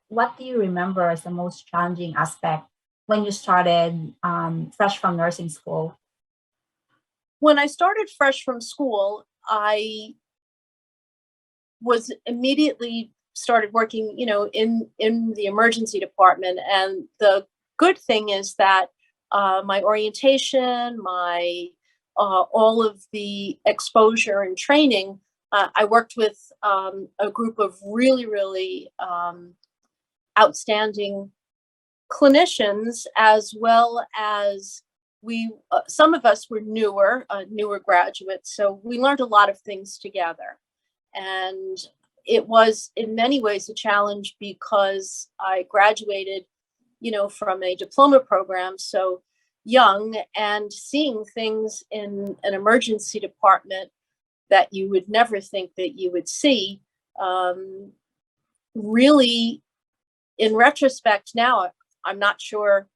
What do you remember as the most challenging aspect when you started fresh from nursing school? When I started fresh from school, I was immediately started working, in the emergency department. And the good thing is that my orientation, my all of the exposure and training, I worked with a group of really, really outstanding clinicians, as well as we some of us were newer graduates, so we learned a lot of things together. And it was in many ways a challenge because I graduated, from a diploma program so young, and seeing things in an emergency department that you would never think that you would see. Really, in retrospect now, I'm not sure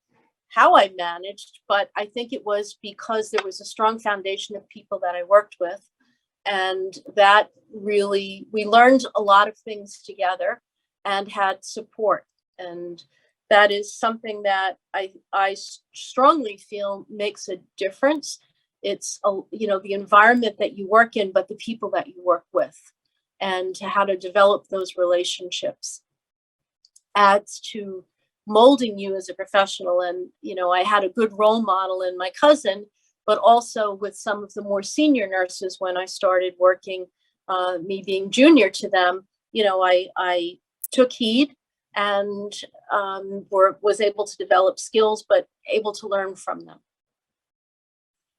how I managed, but I think it was because there was a strong foundation of people that I worked with. And that really, we learned a lot of things together and had support. And that is something that I strongly feel makes a difference. It's, the environment that you work in, but the people that you work with, and how to develop those relationships adds to molding you as a professional. And, I had a good role model in my cousin, but also with some of the more senior nurses when I started working, me being junior to them, I took heed and was able to develop skills, but able to learn from them.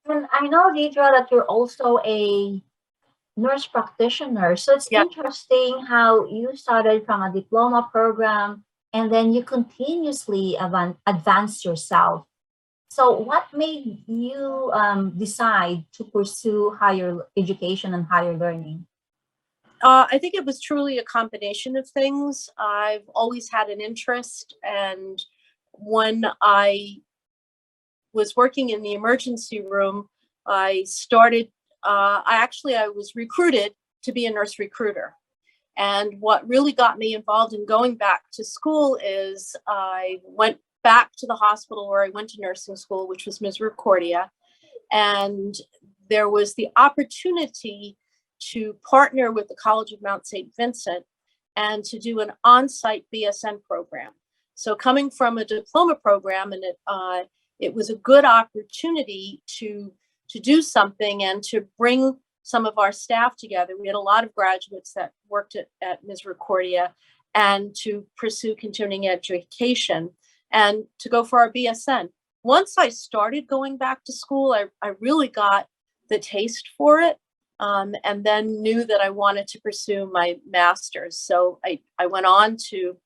And I know, Deidre, that you're also a nurse practitioner. So it's Yeah. interesting how you started from a diploma program and then you continuously advance yourself. So what made you decide to pursue higher education and higher learning? I think it was truly a combination of things. I've always had an interest, and when I was working in the emergency room, I started, I was recruited to be a nurse recruiter. And what really got me involved in going back to school is I went back to the hospital where I went to nursing school, which was Misericordia. And there was the opportunity to partner with the College of Mount St. Vincent and to do an on-site BSN program. So coming from a diploma program, and it was a good opportunity to do something and to bring some of our staff together. We had a lot of graduates that worked at Misericordia, and to pursue continuing education and to go for our BSN. Once I started going back to school, I really got the taste for it, and then knew that I wanted to pursue my master's. So I went on to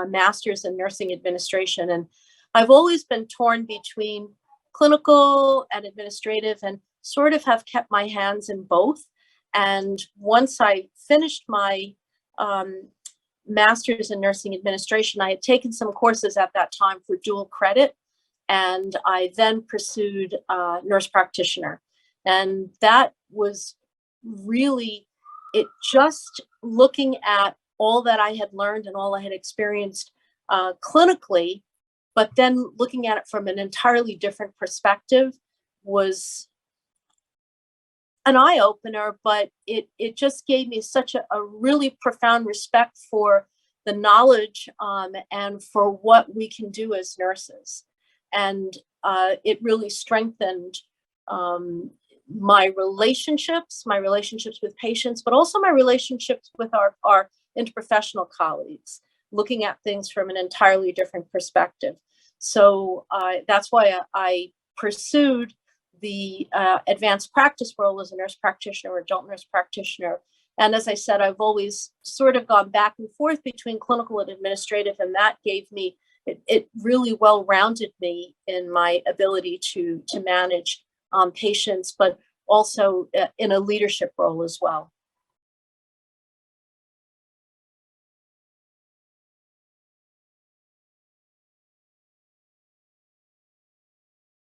master's in nursing administration, and I've always been torn between clinical and administrative, and sort of have kept my hands in both. And once I finished my master's in nursing administration, I had taken some courses at that time for dual credit, and I then pursued nurse practitioner. And that was really, it just looking at all that I had learned and all I had experienced clinically, but then looking at it from an entirely different perspective was an eye-opener. But it just gave me such a really profound respect for the knowledge and for what we can do as nurses. And it really strengthened my relationships with patients, but also my relationships with our interprofessional colleagues, looking at things from an entirely different perspective. So that's why I pursued the advanced practice role as a nurse practitioner or adult nurse practitioner. And as I said, I've always sort of gone back and forth between clinical and administrative, and that gave me, it really well-rounded me in my ability to manage patients, but also in a leadership role as well.